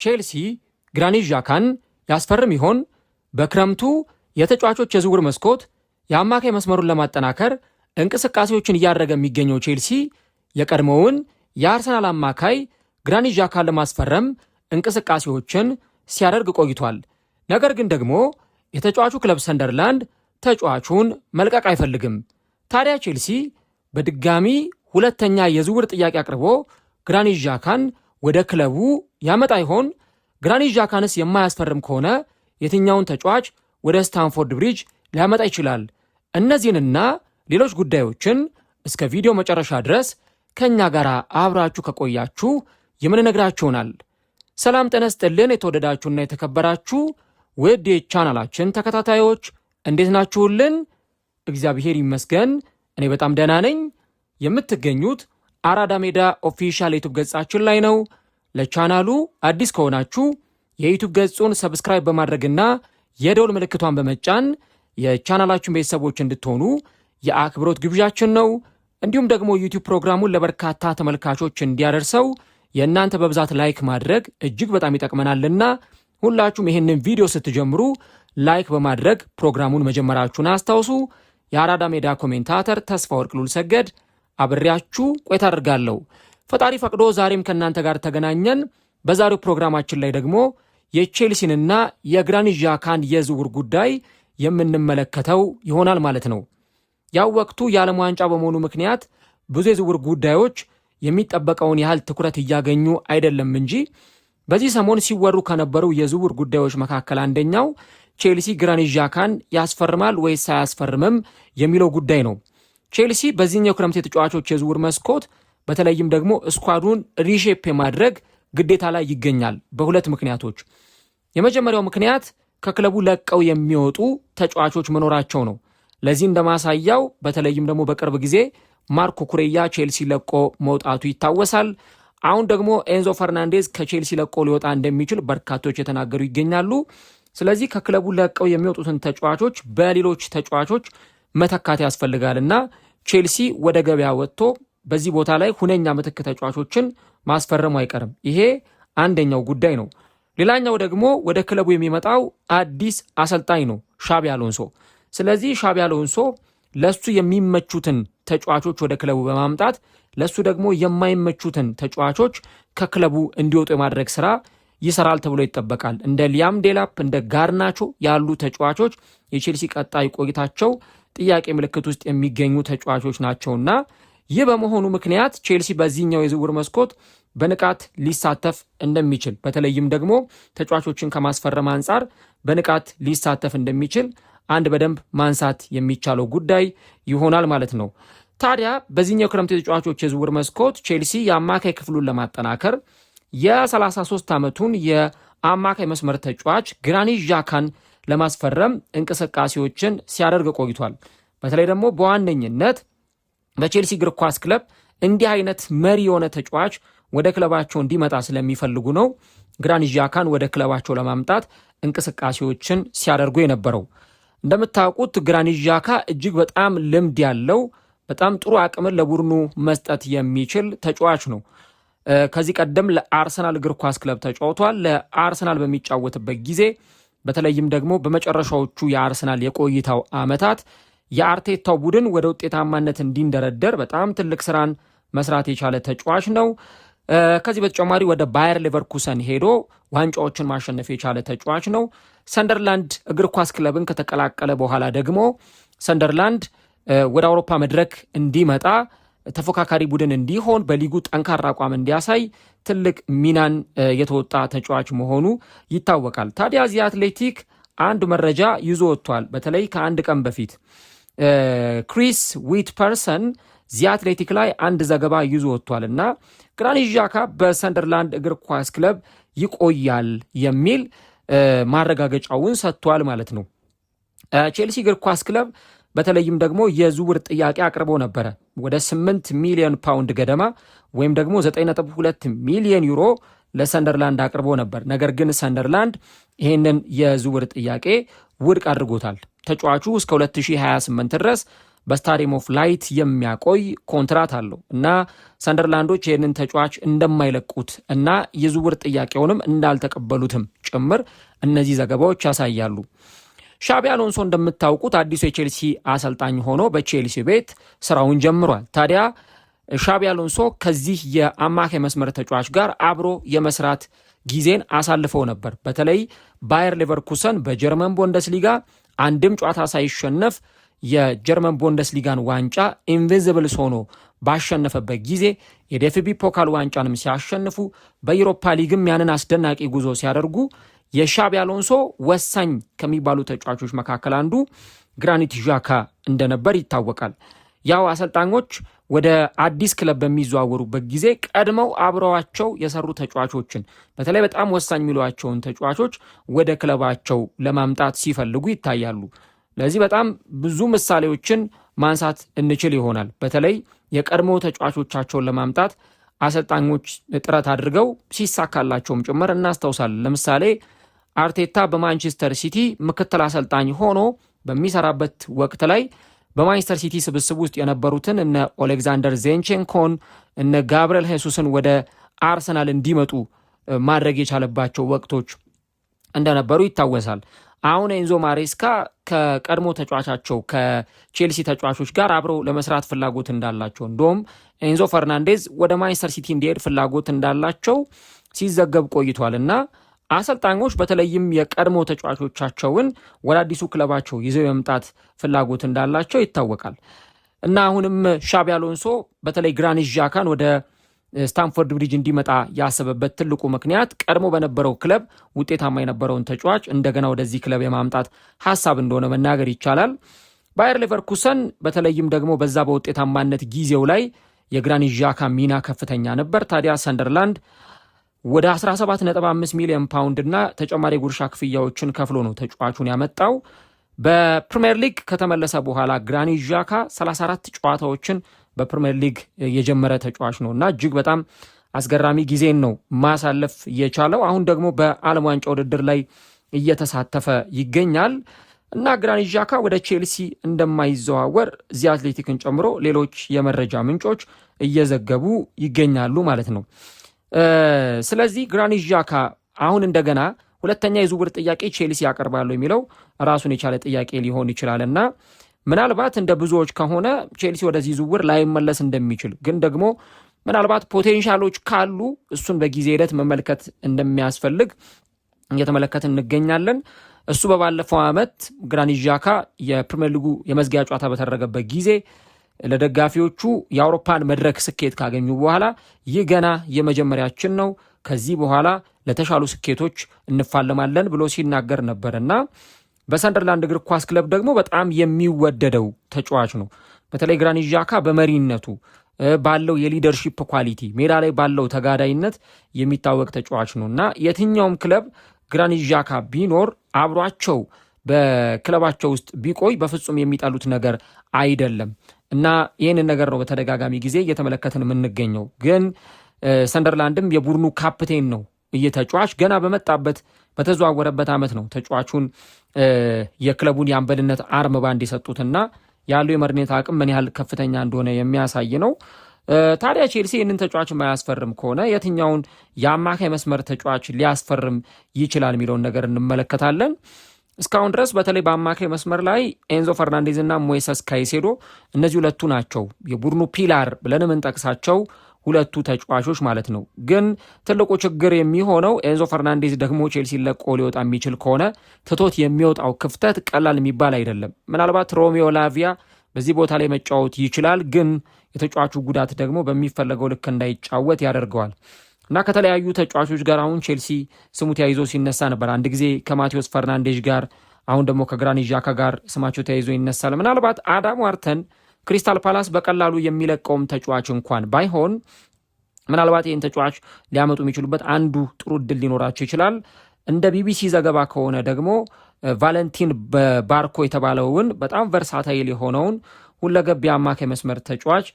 ቼልሲ ግራኒት ዣካን ያስፈርም ይሆን? በክረምቱ የተጫዋቾች የዝውውር መስኮት የአማካይ መስመሩን ለማጠናከር እንቅስቃሴዎችን እያደረገ የሚገኘው ቼልሲ የቀድሞውን የአርሰናል አማካይ ግራኒት ዣካን ለማስፈረም እንቅስቃሴዎችን ሲያደርግ ቆይቷል። ነገር ግን ደግሞ የተጫዋቹ ክለብ ሰንደርላንድ ተጫዋቹን መልቀቅ አይፈልግም። ታዲያ ቼልሲ በድጋሚ ሁለተኛ የዝውውር ጥያቄ አቅርቦ ግራኒት ዣካን ወደ ክለቡ ያመጣ ይሆን? ግራኒት ዣካንስ የማያስፈርም ከሆነ የትኛውን ተጫዋች ወደ ስታንፎርድ ብሪጅ ሊያመጣ ይችላል? እነዚህንና ሌሎች ጉዳዮችን እስከ ቪዲዮ መጨረሻ ድረስ ከእኛ ጋር አብራችሁ ከቆያችሁ የምንነግራችሁናል። ሰላም ጤና ይስጥልን። የተወደዳችሁና የተከበራችሁ ውድ የቻናላችን ተከታታዮች እንዴት ናችሁልን? እግዚአብሔር ይመስገን እኔ በጣም ደህና ነኝ። የምትገኙት አራዳ ሜዳ ኦፊሻል የዩቲዩብ ገጻችን ላይ ነው። ለቻናሉ አዲስ ከሆናችሁ የዩቲዩብ ገጹን ሰብስክራይብ በማድረግና የደውል ምልክቷን በመጫን የቻናላችን ቤተሰቦች እንድትሆኑ የአክብሮት ግብዣችን ነው። እንዲሁም ደግሞ ዩቲዩብ ፕሮግራሙን ለበርካታ ተመልካቾች እንዲያደርሰው የእናንተ በብዛት ላይክ ማድረግ እጅግ በጣም ይጠቅመናልና ሁላችሁም ይህንን ቪዲዮ ስትጀምሩ ላይክ በማድረግ ፕሮግራሙን መጀመራችሁን አስታውሱ። የአራዳ ሜዳ ኮሜንታተር ተስፋ ወርቅ ሉል ሰገድ አብሬያችሁ ቆይታ አድርጋለሁ። ፈጣሪ ፈቅዶ ዛሬም ከእናንተ ጋር ተገናኘን። በዛሬው ፕሮግራማችን ላይ ደግሞ የቼልሲንና የግራኒት ዣካን የዝውውር ጉዳይ የምንመለከተው ይሆናል ማለት ነው። ያው ወቅቱ የዓለም ዋንጫ በመሆኑ ምክንያት ብዙ የዝውውር ጉዳዮች የሚጠበቀውን ያህል ትኩረት እያገኙ አይደለም እንጂ በዚህ ሰሞን ሲወሩ ከነበሩ የዝውውር ጉዳዮች መካከል አንደኛው ቼልሲ ግራኒት ዣካን ያስፈርማል ወይስ አያስፈርምም የሚለው ጉዳይ ነው። ቼልሲ በዚህኛው ክረምት የተጫዋቾች የዝውውር መስኮት በተለይም ደግሞ ስኳዱን ሪሼፕ የማድረግ ግዴታ ላይ ይገኛል በሁለት ምክንያቶች። የመጀመሪያው ምክንያት ከክለቡ ለቀው የሚወጡ ተጫዋቾች መኖራቸው ነው። ለዚህ እንደማሳያው በተለይም ደግሞ በቅርብ ጊዜ ማርኮ ኩሬያ ቼልሲ ለቆ መውጣቱ ይታወሳል። አሁን ደግሞ ኤንዞ ፈርናንዴዝ ከቼልሲ ለቆ ሊወጣ እንደሚችል በርካቶች የተናገሩ ይገኛሉ። ስለዚህ ከክለቡ ለቀው የሚወጡትን ተጫዋቾች በሌሎች ተጫዋቾች መተካት ያስፈልጋልና ቼልሲ ወደ ገበያ ወጥቶ በዚህ ቦታ ላይ ሁነኛ ምትክ ተጫዋቾችን ማስፈረሙ አይቀርም። ይሄ አንደኛው ጉዳይ ነው። ሌላኛው ደግሞ ወደ ክለቡ የሚመጣው አዲስ አሰልጣኝ ነው፣ ሻቢ አሎንሶ። ስለዚህ ሻቢ አሎንሶ ለሱ የሚመቹትን ተጫዋቾች ወደ ክለቡ በማምጣት ለሱ ደግሞ የማይመቹትን ተጫዋቾች ከክለቡ እንዲወጡ የማድረግ ስራ ይሰራል ተብሎ ይጠበቃል። እንደ ሊያም ዴላፕ እንደ ጋርናቾ ያሉ ተጫዋቾች የቼልሲ ቀጣይ ቆይታቸው ጥያቄ ምልክት ውስጥ የሚገኙ ተጫዋቾች ናቸውና ይህ በመሆኑ ምክንያት ቼልሲ በዚህኛው የዝውውር መስኮት በንቃት ሊሳተፍ እንደሚችል በተለይም ደግሞ ተጫዋቾችን ከማስፈረም አንጻር በንቃት ሊሳተፍ እንደሚችል አንድ በደንብ ማንሳት የሚቻለው ጉዳይ ይሆናል ማለት ነው። ታዲያ በዚህኛው ክረምት የተጫዋቾች የዝውውር መስኮት ቼልሲ የአማካይ ክፍሉን ለማጠናከር የ33 ዓመቱን የአማካይ መስመር ተጫዋች ግራኒት ዣካን ለማስፈረም እንቅስቃሴዎችን ሲያደርግ ቆይቷል። በተለይ ደግሞ በዋነኝነት በቼልሲ እግር ኳስ ክለብ እንዲህ አይነት መሪ የሆነ ተጫዋች ወደ ክለባቸው እንዲመጣ ስለሚፈልጉ ነው ግራኒት ዣካን ወደ ክለባቸው ለማምጣት እንቅስቃሴዎችን ሲያደርጉ የነበረው። እንደምታውቁት ግራኒት ዣካ እጅግ በጣም ልምድ ያለው በጣም ጥሩ አቅምን ለቡድኑ መስጠት የሚችል ተጫዋች ነው። ከዚህ ቀደም ለአርሰናል እግር ኳስ ክለብ ተጫውቷል። ለአርሰናል በሚጫወትበት ጊዜ በተለይም ደግሞ በመጨረሻዎቹ የአርሰናል የቆይታው ዓመታት የአርቴታው ቡድን ወደ ውጤታማነት እንዲንደረደር በጣም ትልቅ ስራን መስራት የቻለ ተጫዋች ነው። ከዚህ በተጨማሪ ወደ ባየር ሌቨርኩሰን ሄዶ ዋንጫዎችን ማሸነፍ የቻለ ተጫዋች ነው። ሰንደርላንድ እግር ኳስ ክለብን ከተቀላቀለ በኋላ ደግሞ ሰንደርላንድ ወደ አውሮፓ መድረክ እንዲመጣ ተፎካካሪ ቡድን እንዲሆን በሊጉ ጠንካራ አቋም እንዲያሳይ ትልቅ ሚናን የተወጣ ተጫዋች መሆኑ ይታወቃል። ታዲያ ዚ አትሌቲክ አንድ መረጃ ይዞ ወጥቷል። በተለይ ከአንድ ቀን በፊት ክሪስ ዊትፐርሰን ዚ አትሌቲክ ላይ አንድ ዘገባ ይዞ ወጥቷል እና ግራኒት ዣካ በሰንደርላንድ እግር ኳስ ክለብ ይቆያል የሚል ማረጋገጫውን ሰጥቷል ማለት ነው። ቼልሲ እግር ኳስ ክለብ በተለይም ደግሞ የዝውውር ጥያቄ አቅርቦ ነበረ ወደ 8 ሚሊዮን ፓውንድ ገደማ ወይም ደግሞ 9.2 ሚሊዮን ዩሮ ለሰንደርላንድ አቅርቦ ነበር። ነገር ግን ሰንደርላንድ ይህንን የዝውውር ጥያቄ ውድቅ አድርጎታል። ተጫዋቹ እስከ 2028 ድረስ በስታዲየም ኦፍ ላይት የሚያቆይ ኮንትራት አለው እና ሰንደርላንዶች ይህንን ተጫዋች እንደማይለቁት እና የዝውውር ጥያቄውንም እንዳልተቀበሉትም ጭምር እነዚህ ዘገባዎች ያሳያሉ። ሻቢ አሎንሶ እንደምታውቁት አዲሱ የቼልሲ አሰልጣኝ ሆኖ በቼልሲ ቤት ስራውን ጀምሯል። ታዲያ ሻቢ አሎንሶ ከዚህ የአማካይ መስመር ተጫዋች ጋር አብሮ የመስራት ጊዜን አሳልፈው ነበር። በተለይ ባየር ሌቨርኩሰን በጀርመን ቡንደስሊጋ አንድም ጨዋታ ሳይሸነፍ የጀርመን ቡንደስሊጋን ዋንጫ ኢንቪዚብልስ ሆኖ ባሸነፈበት ጊዜ የዴፍቢ ፖካል ዋንጫንም ሲያሸንፉ በዩሮፓ ሊግም ያንን አስደናቂ ጉዞ ሲያደርጉ የሻቢ አሎንሶ ወሳኝ ከሚባሉ ተጫዋቾች መካከል አንዱ ግራኒት ዣካ እንደነበር ይታወቃል። ያው አሰልጣኞች ወደ አዲስ ክለብ በሚዘዋወሩበት ጊዜ ቀድመው አብረዋቸው የሰሩ ተጫዋቾችን በተለይ በጣም ወሳኝ የሚሏቸውን ተጫዋቾች ወደ ክለባቸው ለማምጣት ሲፈልጉ ይታያሉ። ለዚህ በጣም ብዙ ምሳሌዎችን ማንሳት እንችል ይሆናል። በተለይ የቀድሞ ተጫዋቾቻቸውን ለማምጣት አሰልጣኞች ጥረት አድርገው ሲሳካላቸውም ጭምር እናስታውሳለን። ለምሳሌ አርቴታ በማንቸስተር ሲቲ ምክትል አሰልጣኝ ሆኖ በሚሰራበት ወቅት ላይ በማንቸስተር ሲቲ ስብስብ ውስጥ የነበሩትን እነ ኦሌግዛንደር ዜንቼንኮን እነ ጋብርኤል ሄሱስን ወደ አርሰናል እንዲመጡ ማድረግ የቻለባቸው ወቅቶች እንደነበሩ ይታወሳል። አሁን ኤንዞ ማሬስካ ከቀድሞ ተጫዋቻቸው ከቼልሲ ተጫዋቾች ጋር አብረው ለመስራት ፍላጎት እንዳላቸው እንደውም ኤንዞ ፈርናንዴዝ ወደ ማንቸስተር ሲቲ እንዲሄድ ፍላጎት እንዳላቸው ሲዘገብ ቆይቷል እና አሰልጣኞች በተለይም የቀድሞ ተጫዋቾቻቸውን ወደ አዲሱ ክለባቸው ይዘው የመምጣት ፍላጎት እንዳላቸው ይታወቃል እና አሁንም ሻቢ አሎንሶ በተለይ ግራኒት ዣካን ወደ ስታንፎርድ ብሪጅ እንዲመጣ ያሰበበት ትልቁ ምክንያት ቀድሞ በነበረው ክለብ ውጤታማ የነበረውን ተጫዋች እንደገና ወደዚህ ክለብ የማምጣት ሀሳብ እንደሆነ መናገር ይቻላል። ባየር ሌቨርኩሰን በተለይም ደግሞ በዛ በውጤታማነት ጊዜው ላይ የግራኒት ዣካ ሚና ከፍተኛ ነበር። ታዲያ ሰንደርላንድ ወደ 17.5 ሚሊዮን ፓውንድ እና ተጨማሪ ጉርሻ ክፍያዎችን ከፍሎ ነው ተጫዋቹን ያመጣው። በፕሪሚየር ሊግ ከተመለሰ በኋላ ግራኒት ዣካ 34 ጨዋታዎችን በፕሪሚየር ሊግ የጀመረ ተጫዋች ነው እና እጅግ በጣም አስገራሚ ጊዜን ነው ማሳለፍ የቻለው። አሁን ደግሞ በዓለም ዋንጫ ውድድር ላይ እየተሳተፈ ይገኛል እና ግራኒት ዣካ ወደ ቼልሲ እንደማይዘዋወር ዚ አትሌቲክን ጨምሮ ሌሎች የመረጃ ምንጮች እየዘገቡ ይገኛሉ ማለት ነው። ስለዚህ ግራኒት ዣካ አሁን እንደገና ሁለተኛ የዝውውር ጥያቄ ቼልሲ ያቀርባሉ የሚለው ራሱን የቻለ ጥያቄ ሊሆን ይችላል እና ምናልባት እንደ ብዙዎች ከሆነ ቼልሲ ወደዚህ ዝውውር ላይመለስ እንደሚችል ግን ደግሞ ምናልባት ፖቴንሻሎች ካሉ እሱን በጊዜ ሂደት መመልከት እንደሚያስፈልግ እየተመለከትን እንገኛለን። እሱ በባለፈው ዓመት ግራኒት ዣካ የፕሪሚየር ሊጉ የመዝጊያ ጨዋታ በተደረገበት ጊዜ ለደጋፊዎቹ የአውሮፓን መድረክ ስኬት ካገኙ በኋላ ይህ ገና የመጀመሪያችን ነው፣ ከዚህ በኋላ ለተሻሉ ስኬቶች እንፋለማለን ብሎ ሲናገር ነበርና በሰንደርላንድ እግር ኳስ ክለብ ደግሞ በጣም የሚወደደው ተጫዋች ነው። በተለይ ግራኒት ዣካ በመሪነቱ ባለው የሊደርሺፕ ኳሊቲ ሜዳ ላይ ባለው ተጋዳይነት የሚታወቅ ተጫዋች ነው እና የትኛውም ክለብ ግራኒት ዣካ ቢኖር አብሯቸው በክለባቸው ውስጥ ቢቆይ በፍጹም የሚጠሉት ነገር አይደለም እና ይህንን ነገር ነው በተደጋጋሚ ጊዜ እየተመለከትን የምንገኘው። ግን ሰንደርላንድም የቡድኑ ካፕቴን ነው። እየተጫዋች ገና በመጣበት በተዘዋወረበት ዓመት ነው ተጫዋቹን የክለቡን የአምበልነት አርም ባንድ የሰጡትና ያለው የመሪነት አቅም ምን ያህል ከፍተኛ እንደሆነ የሚያሳይ ነው። ታዲያ ቼልሲ ይህንን ተጫዋች የማያስፈርም ከሆነ የትኛውን የአማካይ መስመር ተጫዋች ሊያስፈርም ይችላል የሚለውን ነገር እንመለከታለን። እስካሁን ድረስ በተለይ በአማካይ መስመር ላይ ኤንዞ ፈርናንዴዝ እና ሞይሰስ ካይሴዶ እነዚህ ሁለቱ ናቸው የቡድኑ ፒላር ብለን የምንጠቅሳቸው ሁለቱ ተጫዋቾች ማለት ነው። ግን ትልቁ ችግር የሚሆነው ኤንዞ ፈርናንዴዝ ደግሞ ቼልሲ ለቆ ሊወጣ የሚችል ከሆነ ትቶት የሚወጣው ክፍተት ቀላል የሚባል አይደለም። ምናልባት ሮሚዮ ላቪያ በዚህ ቦታ ላይ መጫወት ይችላል፣ ግን የተጫዋቹ ጉዳት ደግሞ በሚፈለገው ልክ እንዳይጫወት ያደርገዋል እና ከተለያዩ ተጫዋቾች ጋር አሁን ቼልሲ ስሙ ተያይዞ ሲነሳ ነበር። አንድ ጊዜ ከማቴዎስ ፈርናንዴዝ ጋር፣ አሁን ደግሞ ከግራኒት ዣካ ጋር ስማቸው ተያይዞ ይነሳል። ምናልባት አዳም ዋርተን ክሪስታል ፓላስ በቀላሉ የሚለቀውም ተጫዋች እንኳን ባይሆን ምናልባት ይህን ተጫዋች ሊያመጡ የሚችሉበት አንዱ ጥሩ እድል ሊኖራቸው ይችላል። እንደ ቢቢሲ ዘገባ ከሆነ ደግሞ ቫለንቲን ባርኮ የተባለውን በጣም ቨርሳታይል የሆነውን ሁለገብ የአማካይ መስመር ተጫዋች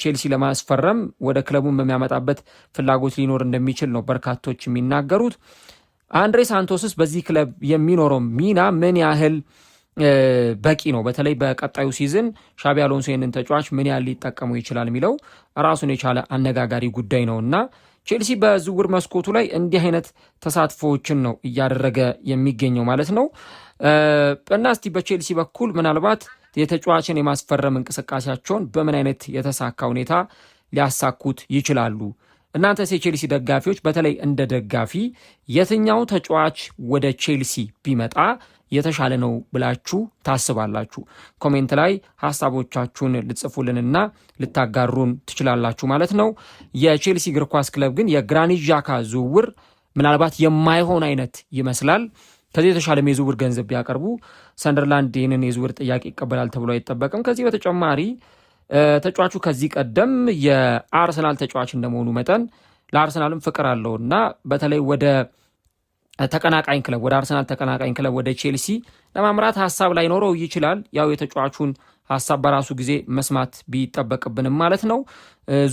ቼልሲ ለማስፈረም ወደ ክለቡን በሚያመጣበት ፍላጎት ሊኖር እንደሚችል ነው በርካቶች የሚናገሩት። አንድሬ ሳንቶስስ በዚህ ክለብ የሚኖረው ሚና ምን ያህል በቂ ነው። በተለይ በቀጣዩ ሲዝን ሻቢ አሎንሶ ይህንን ተጫዋች ምን ያህል ሊጠቀሙ ይችላል የሚለው ራሱን የቻለ አነጋጋሪ ጉዳይ ነውና ቼልሲ በዝውውር መስኮቱ ላይ እንዲህ አይነት ተሳትፎዎችን ነው እያደረገ የሚገኘው ማለት ነው። እና እስቲ በቼልሲ በኩል ምናልባት የተጫዋችን የማስፈረም እንቅስቃሴያቸውን በምን አይነት የተሳካ ሁኔታ ሊያሳኩት ይችላሉ? እናንተስ የቼልሲ ደጋፊዎች በተለይ እንደ ደጋፊ የትኛው ተጫዋች ወደ ቼልሲ ቢመጣ የተሻለ ነው ብላችሁ ታስባላችሁ? ኮሜንት ላይ ሐሳቦቻችሁን ልጽፉልንና ልታጋሩን ትችላላችሁ ማለት ነው። የቼልሲ እግር ኳስ ክለብ ግን የግራኒት ዣካ ዝውውር ምናልባት የማይሆን አይነት ይመስላል። ከዚህ የተሻለ የዝውውር ገንዘብ ቢያቀርቡ ሰንደርላንድ ይህንን የዝውውር ጥያቄ ይቀበላል ተብሎ አይጠበቅም። ከዚህ በተጨማሪ ተጫዋቹ ከዚህ ቀደም የአርሰናል ተጫዋች እንደመሆኑ መጠን ለአርሰናልም ፍቅር አለውና በተለይ ወደ ተቀናቃኝ ክለብ ወደ አርሰናል ተቀናቃኝ ክለብ ወደ ቼልሲ ለማምራት ሐሳብ ላይኖረው ይችላል። ያው የተጫዋቹን ሐሳብ በራሱ ጊዜ መስማት ቢጠበቅብንም ማለት ነው።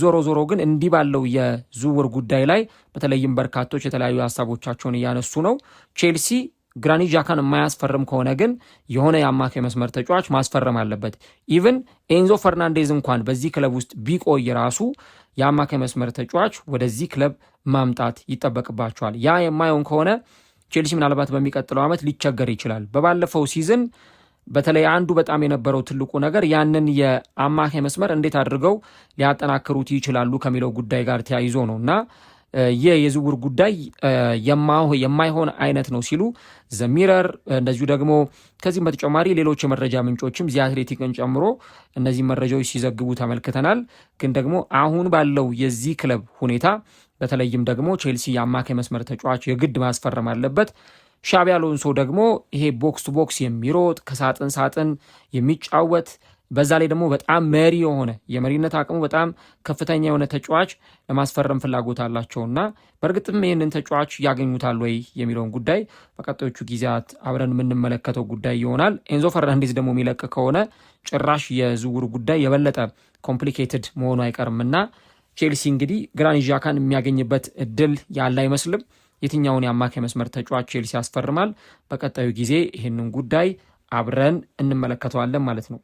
ዞሮ ዞሮ ግን እንዲህ ባለው የዝውውር ጉዳይ ላይ በተለይም በርካቶች የተለያዩ ሐሳቦቻቸውን እያነሱ ነው። ቼልሲ ግራኒት ዣካን የማያስፈርም ከሆነ ግን የሆነ የአማካይ መስመር ተጫዋች ማስፈረም አለበት። ኢቭን ኤንዞ ፈርናንዴዝ እንኳን በዚህ ክለብ ውስጥ ቢቆይ ራሱ የአማካይ መስመር ተጫዋች ወደዚህ ክለብ ማምጣት ይጠበቅባቸዋል። ያ የማይሆን ከሆነ ቼልሲ ምናልባት በሚቀጥለው ዓመት ሊቸገር ይችላል። በባለፈው ሲዝን በተለይ አንዱ በጣም የነበረው ትልቁ ነገር ያንን የአማካይ መስመር እንዴት አድርገው ሊያጠናክሩት ይችላሉ ከሚለው ጉዳይ ጋር ተያይዞ ነው እና ይህ የዝውውር ጉዳይ የማይሆን አይነት ነው ሲሉ ዘሚረር እንደዚሁ ደግሞ ከዚህም በተጨማሪ ሌሎች የመረጃ ምንጮችም ዚ አትሌቲክን ጨምሮ እነዚህ መረጃዎች ሲዘግቡ ተመልክተናል። ግን ደግሞ አሁን ባለው የዚህ ክለብ ሁኔታ በተለይም ደግሞ ቼልሲ የአማካይ መስመር ተጫዋች የግድ ማስፈረም አለበት። ሻቢ አሎንሶ ደግሞ ይሄ ቦክስ ቱ ቦክስ የሚሮጥ ከሳጥን ሳጥን የሚጫወት በዛ ላይ ደግሞ በጣም መሪ የሆነ የመሪነት አቅሙ በጣም ከፍተኛ የሆነ ተጫዋች ለማስፈረም ፍላጎት አላቸውና በእርግጥም ይህንን ተጫዋች ያገኙታል ወይ የሚለውን ጉዳይ በቀጣዮቹ ጊዜያት አብረን የምንመለከተው ጉዳይ ይሆናል። ኤንዞ ፈርናንዴዝ ደግሞ የሚለቅ ከሆነ ጭራሽ የዝውውሩ ጉዳይ የበለጠ ኮምፕሊኬትድ መሆኑ አይቀርምና ቼልሲ እንግዲህ ግራኒት ዣካን የሚያገኝበት እድል ያለ አይመስልም። የትኛውን የአማካይ መስመር ተጫዋች ቼልሲ ያስፈርማል? በቀጣዩ ጊዜ ይህንን ጉዳይ አብረን እንመለከተዋለን ማለት ነው።